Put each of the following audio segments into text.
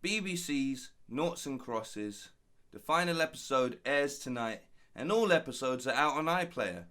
BBC's Noughts and Crosses. The final episode airs tonight, and all episodes are out on Iplayer.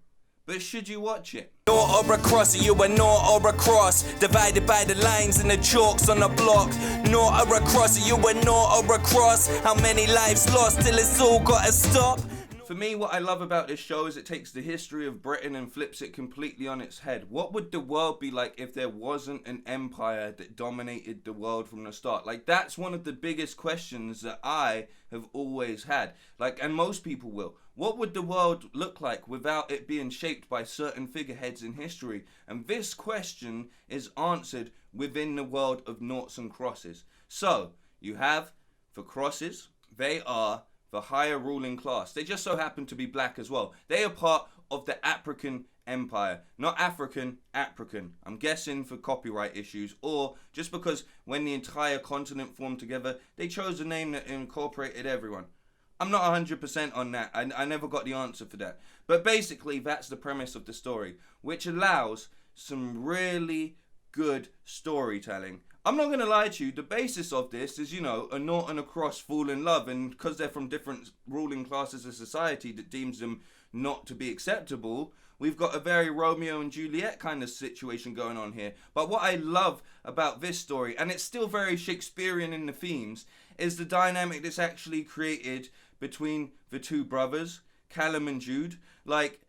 But should you watch it? Nought or a cross, you a nought or a cross, divided by the lines and the chalks on the block. Nought or a cross, you a nought or a cross, how many lives lost till it's all gotta stop. For me, what I love about this show is it takes the history of Britain and flips it completely on its head. What would the world be like if there wasn't an empire that dominated the world from the start? Like, that's one of the biggest questions that I have always had. Like, and most people will. What would the world look like without it being shaped by certain figureheads in history? And this question is answered within the world of Noughts and Crosses. So, you have, for crosses, they are the higher ruling class. They just so happen to be black as well. They are part of the African Empire. Not African, African. I'm guessing for copyright issues, or just because when the entire continent formed together, they chose a name that incorporated everyone. I'm not 100% on that. I never got the answer for that. But basically, that's the premise of the story, which allows some really good storytelling. I'm not going to lie to you, the basis of this is, a nought and a cross fall in love, and because they're from different ruling classes of society that deems them not to be acceptable, we've got a very Romeo and Juliet kind of situation going on here. But what I love about this story, and it's still very Shakespearean in the themes, is the dynamic that's actually created between the two brothers, Callum and Jude. Like,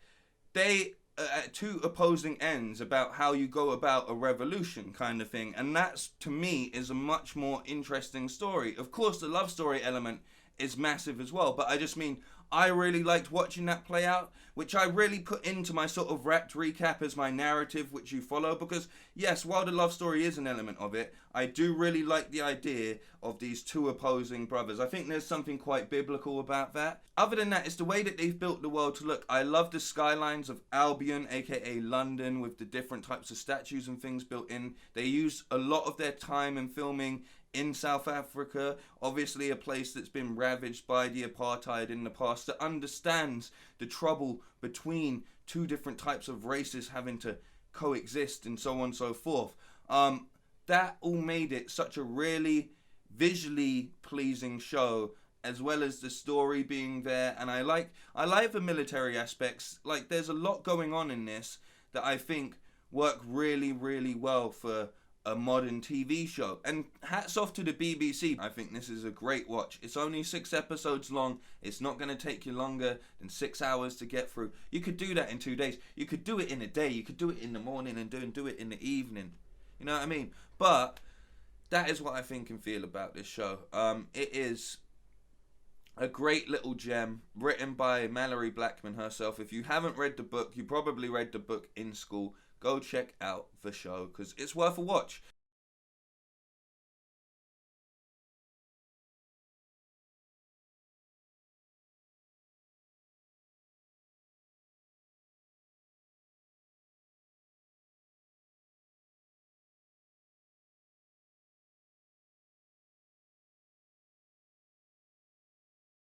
they at two opposing ends about how you go about a revolution kind of thing, and that's, to me, is a much more interesting story. Of course, the love story element is massive as well, but I just mean I really liked watching that play out, which I really put into my sort of wrapped recap as my narrative, which you follow, because yes, while the love story is an element of it, I do really like the idea of these two opposing brothers. I think there's something quite biblical about that. Other than that, it's the way that they've built the world to look. I love the skylines of Albion, aka London, with the different types of statues and things built in. They use a lot of their time in filming in South Africa, obviously a place that's been ravaged by the apartheid in the past, that understands the trouble between two different types of races having to coexist and so on and so forth. That all made it such a really visually pleasing show, as well as the story being there. And I like the military aspects. Like, there's a lot going on in this that I think work really, really well for a modern TV show. And hats off to the BBC. I think this is a great watch. It's only 6 episodes long. It's not going to take you longer than 6 hours to get through. You could do that in 2 days. You could do it in a day. You could do it in the morning and do it in the evening. You know what I mean? But that is what I think and feel about this show. It is a great little gem written by Malorie Blackman herself. If you haven't read the book, you probably read the book in school. Go check out the show because it's worth a watch.